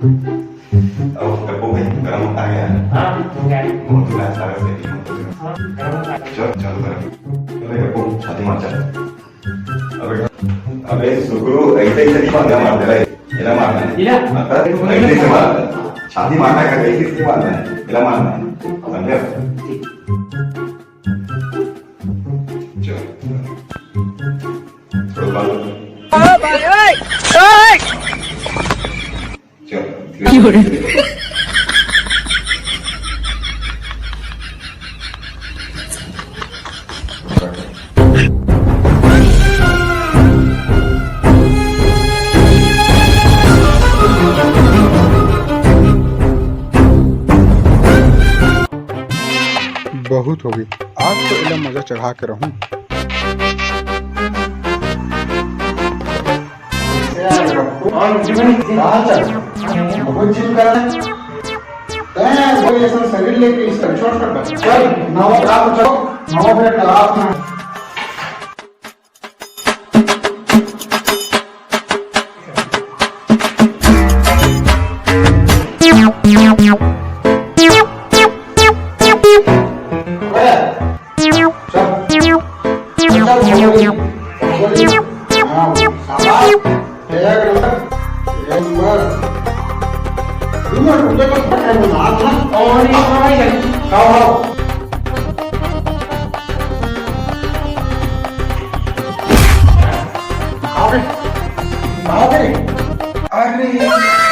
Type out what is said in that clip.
Oh, tepung nih, garam mentah ya. enggak. Mau tulis taruh di sini. Coba, coba garam. Ini tepung satu macam. अबे सुगुरु ऐसे ही नहीं मारना मारते रहे इला मारना है इला ऐसे से मारना है छाती मारना है ऐसे से मारना है इला मारना है समझे चलो थोड़ा बाल चलो बहुत होगी आज तो इला मजा चढ़ा के रहूं। शरीर लेके इस तरह छोड़ कर चल नवा रात चलो नवा फिर रात में अरे